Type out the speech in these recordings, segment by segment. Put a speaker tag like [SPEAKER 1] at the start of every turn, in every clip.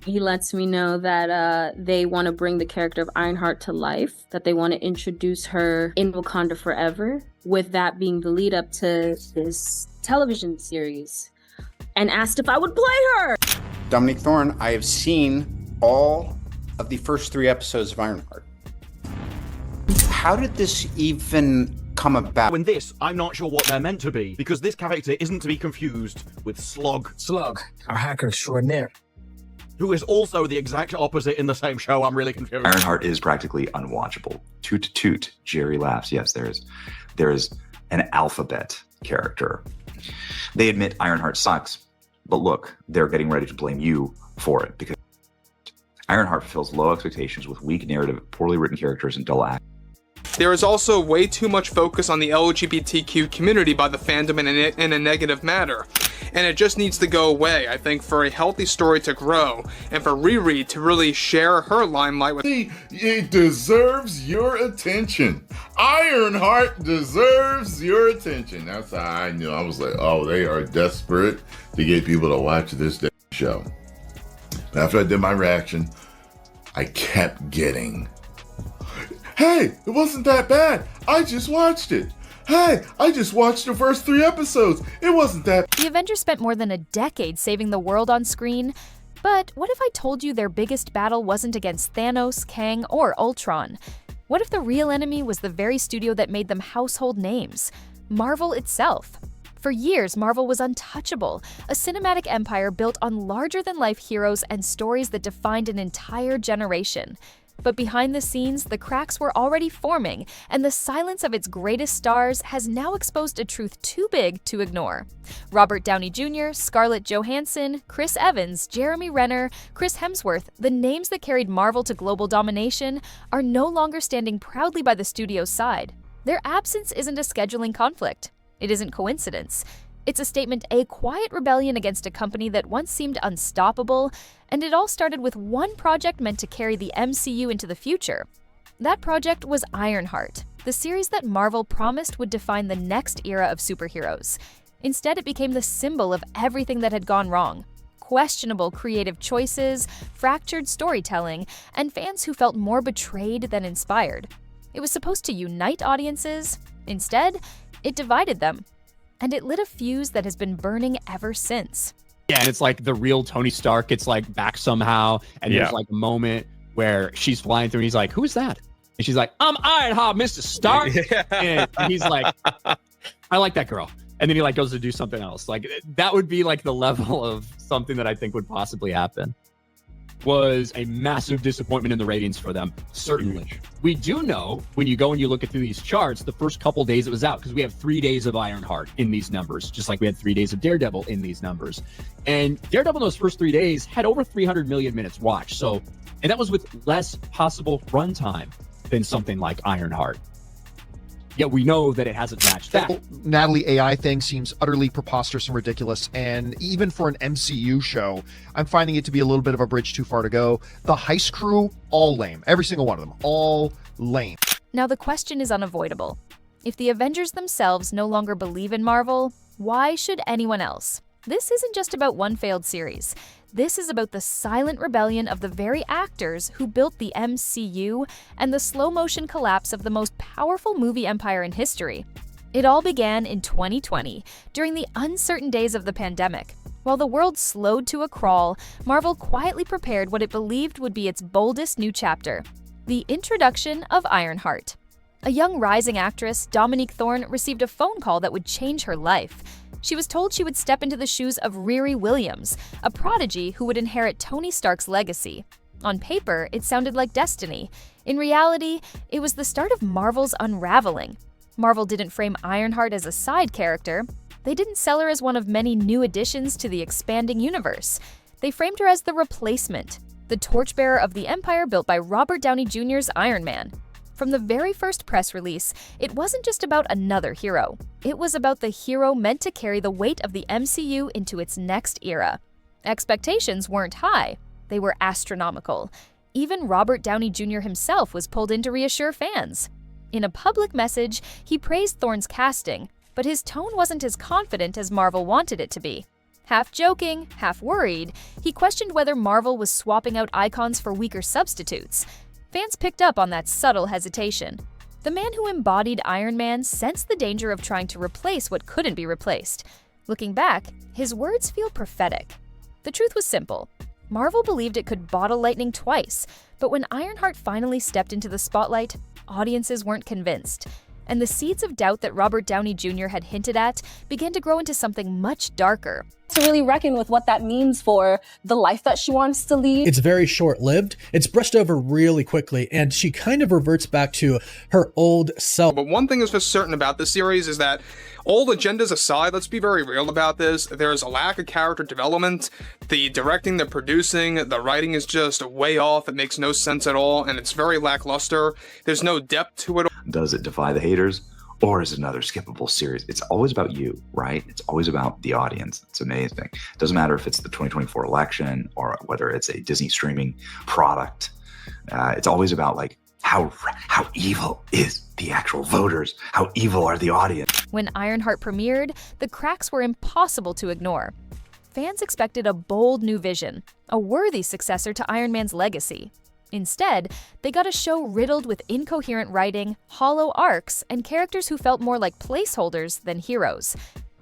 [SPEAKER 1] He lets me know that they want to bring the character of Ironheart to life, that they want to introduce her in Wakanda forever, with that being the lead up to this television series, and asked if I would play her.
[SPEAKER 2] Dominique Thorne, I have seen all of the first 3 episodes of Ironheart. How did this even come about?
[SPEAKER 3] In this, I'm not sure what they're meant to be, because this character isn't to be confused with Slug.
[SPEAKER 4] Slug, our hacker extraordinaire.
[SPEAKER 3] Who is also the exact opposite in the same show. I'm really confused.
[SPEAKER 5] Ironheart is practically unwatchable. Toot toot, Jerry laughs. Yes, there is an alphabet character. They admit Ironheart sucks, but look, they're getting ready to blame you for it, because Ironheart fulfills low expectations with weak narrative, poorly written characters, and dull acting.
[SPEAKER 6] There is also way too much focus on the LGBTQ community by the fandom in a negative manner, and it just needs to go away, I think, for a healthy story to grow, and for Riri to really share her limelight with...
[SPEAKER 7] It deserves your attention. Ironheart deserves your attention. That's how I knew. I was like, oh, they are desperate to get people to watch this show. After I did my reaction, I kept getting... Hey, it wasn't that bad. I just watched it. Hey, I just watched the first 3 episodes. It wasn't that...
[SPEAKER 8] The Avengers spent more than a decade saving the world on screen. But what if I told you their biggest battle wasn't against Thanos, Kang, or Ultron? What if the real enemy was the very studio that made them household names? Marvel itself. For years, Marvel was untouchable, a cinematic empire built on larger-than-life heroes and stories that defined an entire generation. But behind the scenes, the cracks were already forming, and the silence of its greatest stars has now exposed a truth too big to ignore. Robert Downey Jr., Scarlett Johansson, Chris Evans, Jeremy Renner, Chris Hemsworth, the names that carried Marvel to global domination, are no longer standing proudly by the studio's side. Their absence isn't a scheduling conflict. It isn't coincidence. It's a statement, a quiet rebellion against a company that once seemed unstoppable, and it all started with one project meant to carry the MCU into the future. That project was Ironheart, the series that Marvel promised would define the next era of superheroes. Instead, it became the symbol of everything that had gone wrong. Questionable creative choices, fractured storytelling, and fans who felt more betrayed than inspired. It was supposed to unite audiences. Instead, it divided them. And it lit a fuse that has been burning ever since.
[SPEAKER 9] Yeah, and it's like the real Tony Stark gets like back somehow, and there's like a moment where she's flying through and he's like, who's that? And she's like, I'm Ironheart, Mr. Stark. and he's like, I like that girl. And then he like goes to do something else. Like that would be like the level of something that I think would possibly happen. Was a massive disappointment in the ratings for them, certainly. We do know, when you go and you look at through these charts, the first couple days it was out, because we have 3 days of Ironheart in these numbers, just like we had 3 days of Daredevil in these numbers. And Daredevil in those first 3 days had over 300 million minutes watched. So, and that was with less possible runtime than something like Ironheart. Yet we know that it hasn't matched that.
[SPEAKER 10] Natalie AI thing seems utterly preposterous and ridiculous, and even for an MCU show, I'm finding it to be a little bit of a bridge too far to go. The heist crew, all lame. Every single one of them, all lame.
[SPEAKER 8] Now the question is unavoidable. If the Avengers themselves no longer believe in Marvel, why should anyone else? This isn't just about one failed series. This is about the silent rebellion of the very actors who built the MCU and the slow-motion collapse of the most powerful movie empire in history. It all began in 2020, during the uncertain days of the pandemic. While the world slowed to a crawl, Marvel quietly prepared what it believed would be its boldest new chapter: the introduction of Ironheart. A young rising actress, Dominique Thorne, received a phone call that would change her life. She was told she would step into the shoes of Riri Williams, a prodigy who would inherit Tony Stark's legacy. On paper, it sounded like destiny. In reality, it was the start of Marvel's unraveling. Marvel didn't frame Ironheart as a side character. They didn't sell her as one of many new additions to the expanding universe. They framed her as the replacement, the torchbearer of the empire built by Robert Downey Jr.'s Iron Man. From the very first press release, it wasn't just about another hero. It was about the hero meant to carry the weight of the MCU into its next era. Expectations weren't high. They were astronomical. Even Robert Downey Jr. himself was pulled in to reassure fans. In a public message, he praised Thorne's casting, but his tone wasn't as confident as Marvel wanted it to be. Half joking, half worried, he questioned whether Marvel was swapping out icons for weaker substitutes. Fans picked up on that subtle hesitation. The man who embodied Iron Man sensed the danger of trying to replace what couldn't be replaced. Looking back, his words feel prophetic. The truth was simple. Marvel believed it could bottle lightning twice, but when Ironheart finally stepped into the spotlight, audiences weren't convinced. And the seeds of doubt that Robert Downey Jr. had hinted at began to grow into something much darker.
[SPEAKER 11] To really reckon with what that means for the life that she wants to lead.
[SPEAKER 12] It's very short-lived. It's brushed over really quickly, and she kind of reverts back to her old self.
[SPEAKER 6] But one thing is for certain about this series is that, old agendas aside, let's be very real about this. There's a lack of character development. The directing, the producing, the writing is just way off. It makes no sense at all, and it's very lackluster. There's no depth to it.
[SPEAKER 5] Does it defy the haters? Or is it another skippable series? It's always about you, right? It's always about the audience. It's amazing. It doesn't matter if it's the 2024 election or whether it's a Disney streaming product. It's always about like how evil is the actual voters? How evil are the audience?
[SPEAKER 8] When Ironheart premiered, the cracks were impossible to ignore. Fans expected a bold new vision, a worthy successor to Iron Man's legacy. Instead, they got a show riddled with incoherent writing, hollow arcs, and characters who felt more like placeholders than heroes.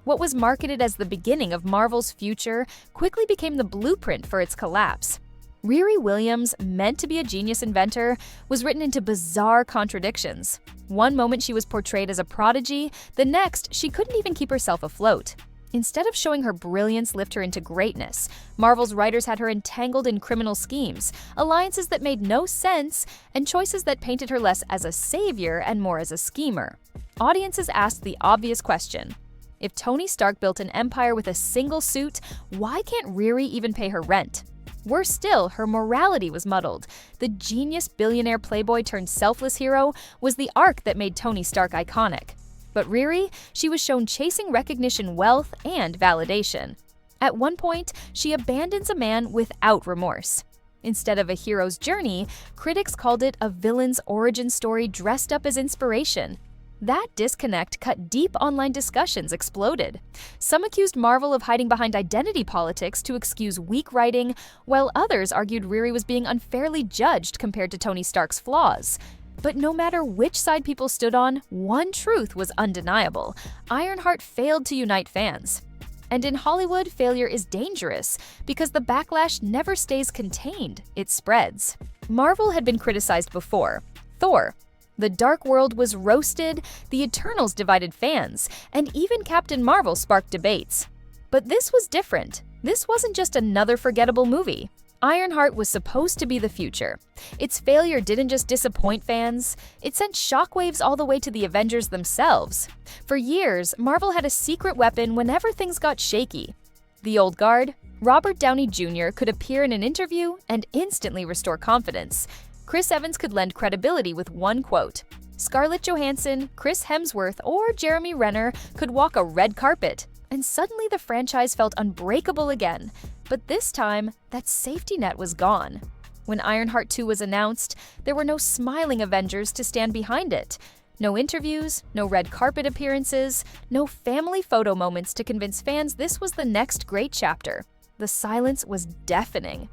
[SPEAKER 8] What was marketed as the beginning of Marvel's future quickly became the blueprint for its collapse. Riri Williams, meant to be a genius inventor, was written into bizarre contradictions. One moment she was portrayed as a prodigy, the next she couldn't even keep herself afloat. Instead of showing her brilliance lift her into greatness, Marvel's writers had her entangled in criminal schemes, alliances that made no sense, and choices that painted her less as a savior and more as a schemer. Audiences asked the obvious question. If Tony Stark built an empire with a single suit, why can't Riri even pay her rent? Worse still, her morality was muddled. The genius billionaire playboy turned selfless hero was the arc that made Tony Stark iconic. But Riri, she was shown chasing recognition, wealth, and validation. At one point, she abandons a man without remorse. Instead of a hero's journey, critics called it a villain's origin story dressed up as inspiration. That disconnect cut deep online discussions exploded. Some accused Marvel of hiding behind identity politics to excuse weak writing, while others argued Riri was being unfairly judged compared to Tony Stark's flaws. But no matter which side people stood on, one truth was undeniable. Ironheart failed to unite fans. And in Hollywood, failure is dangerous because the backlash never stays contained, it spreads. Marvel had been criticized before. Thor. The Dark World was roasted, the Eternals divided fans, and even Captain Marvel sparked debates. But this was different. This wasn't just another forgettable movie. Ironheart was supposed to be the future. Its failure didn't just disappoint fans, it sent shockwaves all the way to the Avengers themselves. For years, Marvel had a secret weapon whenever things got shaky. The old guard, Robert Downey Jr. could appear in an interview and instantly restore confidence. Chris Evans could lend credibility with one quote. Scarlett Johansson, Chris Hemsworth, or Jeremy Renner could walk a red carpet, and suddenly the franchise felt unbreakable again. But this time, that safety net was gone. When Ironheart 2 was announced, there were no smiling Avengers to stand behind it. No interviews, no red carpet appearances, no family photo moments to convince fans this was the next great chapter. The silence was deafening.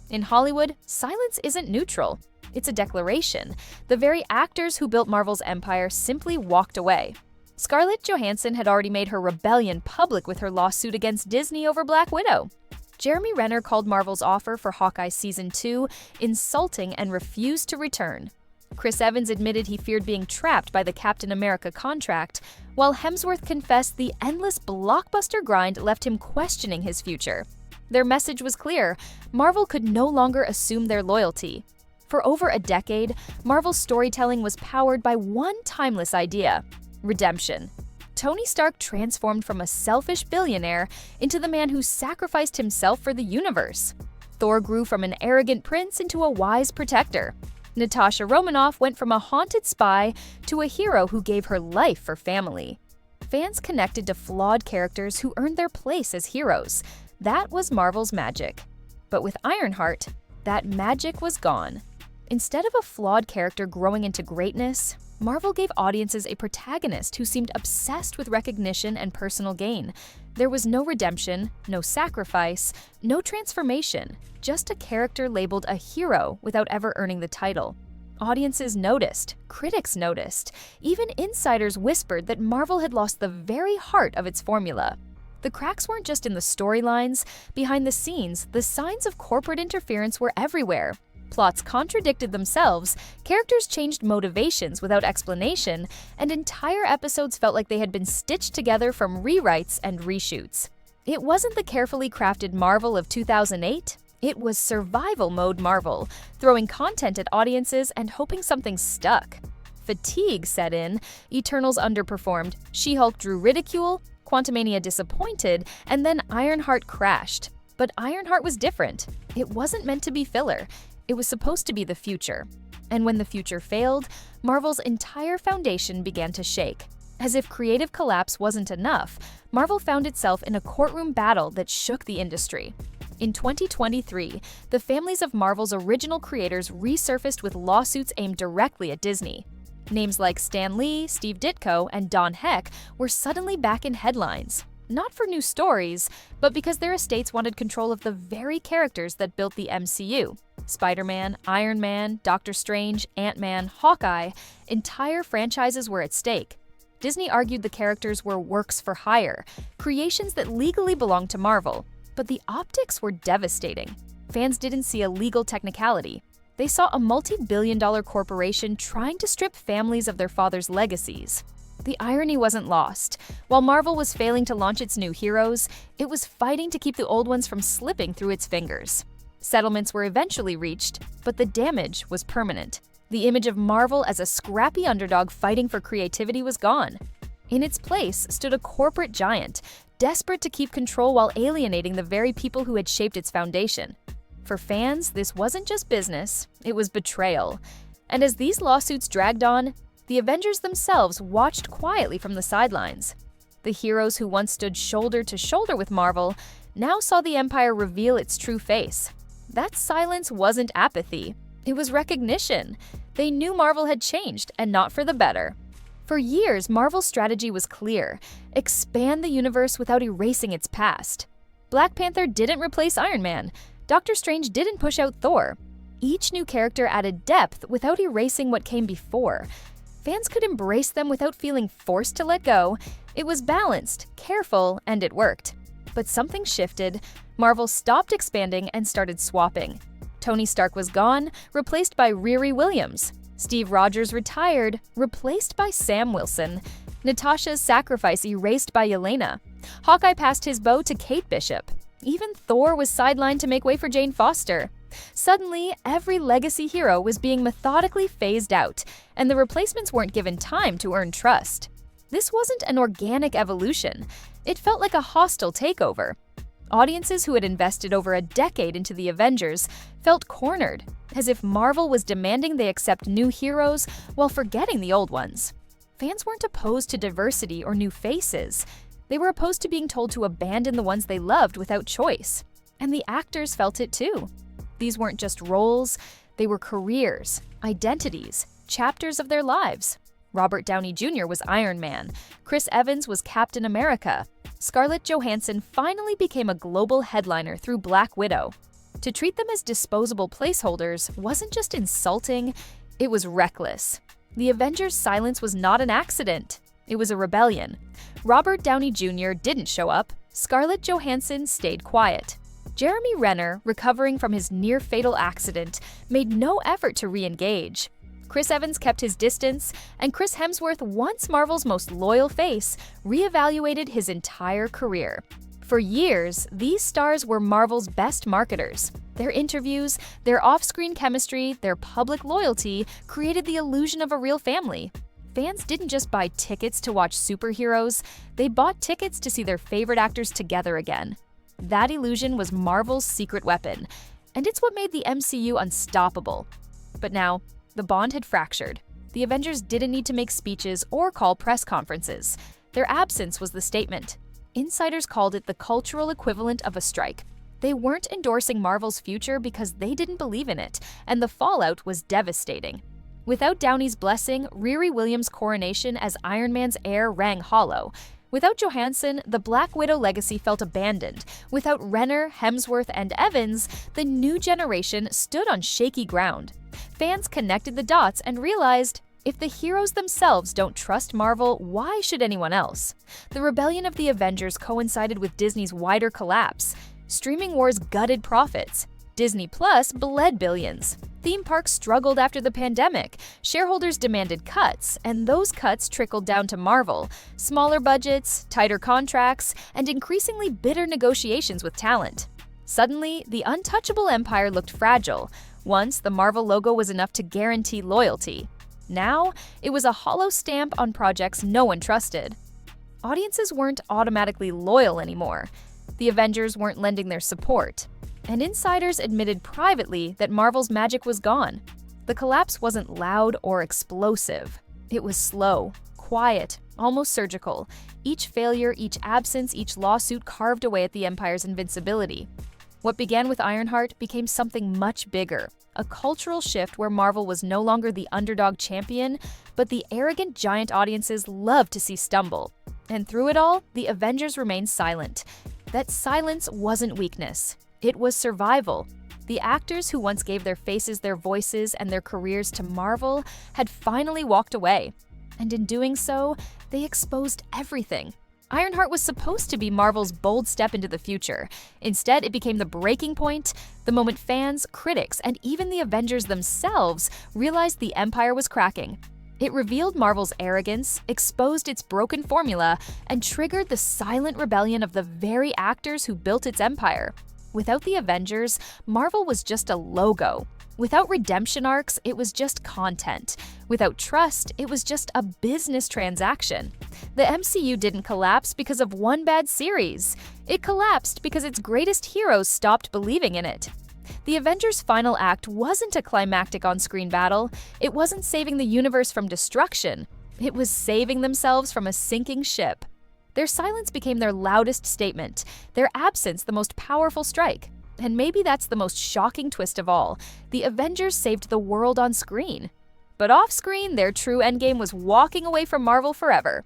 [SPEAKER 8] In Hollywood, silence isn't neutral. It's a declaration. The very actors who built Marvel's empire simply walked away. Scarlett Johansson had already made her rebellion public with her lawsuit against Disney over Black Widow. Jeremy Renner called Marvel's offer for Hawkeye Season 2 insulting and refused to return. Chris Evans admitted he feared being trapped by the Captain America contract, while Hemsworth confessed the endless blockbuster grind left him questioning his future. Their message was clear: Marvel could no longer assume their loyalty. For over a decade, Marvel's storytelling was powered by one timeless idea: redemption. Tony Stark transformed from a selfish billionaire into the man who sacrificed himself for the universe. Thor grew from an arrogant prince into a wise protector. Natasha Romanoff went from a haunted spy to a hero who gave her life for family. Fans connected to flawed characters who earned their place as heroes. That was Marvel's magic. But with Ironheart, that magic was gone. Instead of a flawed character growing into greatness, Marvel gave audiences a protagonist who seemed obsessed with recognition and personal gain. There was no redemption, no sacrifice, no transformation, just a character labeled a hero without ever earning the title. Audiences noticed, critics noticed, even insiders whispered that Marvel had lost the very heart of its formula. The cracks weren't just in the storylines. Behind the scenes, the signs of corporate interference were everywhere. Plots contradicted themselves, characters changed motivations without explanation, and entire episodes felt like they had been stitched together from rewrites and reshoots. It wasn't the carefully crafted Marvel of 2008, it was survival mode Marvel, throwing content at audiences and hoping something stuck. Fatigue set in, Eternals underperformed, She-Hulk drew ridicule, Quantumania disappointed, and then Ironheart crashed. But Ironheart was different. It wasn't meant to be filler. It was supposed to be the future. And when the future failed, Marvel's entire foundation began to shake. As if creative collapse wasn't enough, Marvel found itself in a courtroom battle that shook the industry. In 2023, the families of Marvel's original creators resurfaced with lawsuits aimed directly at Disney. Names like Stan Lee, Steve Ditko, and Don Heck were suddenly back in headlines. Not for new stories, but because their estates wanted control of the very characters that built the MCU. Spider-Man, Iron Man, Doctor Strange, Ant-Man, Hawkeye, entire franchises were at stake. Disney argued the characters were works for hire, creations that legally belonged to Marvel. But the optics were devastating. Fans didn't see a legal technicality. They saw a multi-billion-dollar corporation trying to strip families of their fathers' legacies. The irony wasn't lost. While Marvel was failing to launch its new heroes, it was fighting to keep the old ones from slipping through its fingers. Settlements were eventually reached, but the damage was permanent. The image of Marvel as a scrappy underdog fighting for creativity was gone. In its place stood a corporate giant, desperate to keep control while alienating the very people who had shaped its foundation. For fans, this wasn't just business, it was betrayal. And as these lawsuits dragged on, the Avengers themselves watched quietly from the sidelines. The heroes who once stood shoulder to shoulder with Marvel now saw the Empire reveal its true face. That silence wasn't apathy, it was recognition. They knew Marvel had changed, and not for the better. For years, Marvel's strategy was clear: expand the universe without erasing its past. Black Panther didn't replace Iron Man. Doctor Strange didn't push out Thor. Each new character added depth without erasing what came before. Fans could embrace them without feeling forced to let go. It was balanced, careful, and it worked. But something shifted. Marvel stopped expanding and started swapping. Tony Stark was gone, replaced by Riri Williams. Steve Rogers retired, replaced by Sam Wilson. Natasha's sacrifice erased by Yelena. Hawkeye passed his bow to Kate Bishop. Even Thor was sidelined to make way for Jane Foster. Suddenly, every legacy hero was being methodically phased out, and the replacements weren't given time to earn trust. This wasn't an organic evolution. It felt like a hostile takeover. Audiences who had invested over a decade into the Avengers felt cornered, as if Marvel was demanding they accept new heroes while forgetting the old ones. Fans weren't opposed to diversity or new faces. They were opposed to being told to abandon the ones they loved without choice. And the actors felt it too. These weren't just roles, they were careers, identities, chapters of their lives. Robert Downey Jr. was Iron Man. Chris Evans was Captain America. Scarlett Johansson finally became a global headliner through Black Widow. To treat them as disposable placeholders wasn't just insulting, it was reckless. The Avengers' silence was not an accident. It was a rebellion. Robert Downey Jr. didn't show up. Scarlett Johansson stayed quiet. Jeremy Renner, recovering from his near-fatal accident, made no effort to re-engage. Chris Evans kept his distance, and Chris Hemsworth, once Marvel's most loyal face, reevaluated his entire career. For years, these stars were Marvel's best marketers. Their interviews, their off-screen chemistry, their public loyalty created the illusion of a real family. Fans didn't just buy tickets to watch superheroes, they bought tickets to see their favorite actors together again. That illusion was Marvel's secret weapon, and it's what made the MCU unstoppable. But now, the bond had fractured. The Avengers didn't need to make speeches or call press conferences. Their absence was the statement. Insiders called it the cultural equivalent of a strike. They weren't endorsing Marvel's future because they didn't believe in it, and the fallout was devastating. Without Downey's blessing, Riri Williams' coronation as Iron Man's heir rang hollow. Without Johansson, the Black Widow legacy felt abandoned. Without Renner, Hemsworth, and Evans, the new generation stood on shaky ground. Fans connected the dots and realized, if the heroes themselves don't trust Marvel, why should anyone else? The rebellion of the Avengers coincided with Disney's wider collapse. Streaming wars gutted profits. Disney Plus bled billions. Theme parks struggled after the pandemic. Shareholders demanded cuts, and those cuts trickled down to Marvel. Smaller budgets, tighter contracts, and increasingly bitter negotiations with talent. Suddenly, the untouchable empire looked fragile. Once, the Marvel logo was enough to guarantee loyalty. Now, it was a hollow stamp on projects no one trusted. Audiences weren't automatically loyal anymore. The Avengers weren't lending their support. And insiders admitted privately that Marvel's magic was gone. The collapse wasn't loud or explosive. It was slow, quiet, almost surgical. Each failure, each absence, each lawsuit carved away at the Empire's invincibility. What began with Ironheart became something much bigger, a cultural shift where Marvel was no longer the underdog champion, but the arrogant giant audiences loved to see stumble. And through it all, the Avengers remained silent. That silence wasn't weakness. It was survival. The actors who once gave their faces, their voices, and their careers to Marvel had finally walked away. And in doing so, they exposed everything. Ironheart was supposed to be Marvel's bold step into the future. Instead, it became the breaking point, the moment fans, critics, and even the Avengers themselves realized the Empire was cracking. It revealed Marvel's arrogance, exposed its broken formula, and triggered the silent rebellion of the very actors who built its empire. Without the Avengers, Marvel was just a logo. Without redemption arcs, it was just content. Without trust, it was just a business transaction. The MCU didn't collapse because of one bad series. It collapsed because its greatest heroes stopped believing in it. The Avengers' final act wasn't a climactic on-screen battle. It wasn't saving the universe from destruction. It was saving themselves from a sinking ship. Their silence became their loudest statement, their absence the most powerful strike. And maybe that's the most shocking twist of all. The Avengers saved the world on screen. But off-screen, their true endgame was walking away from Marvel forever.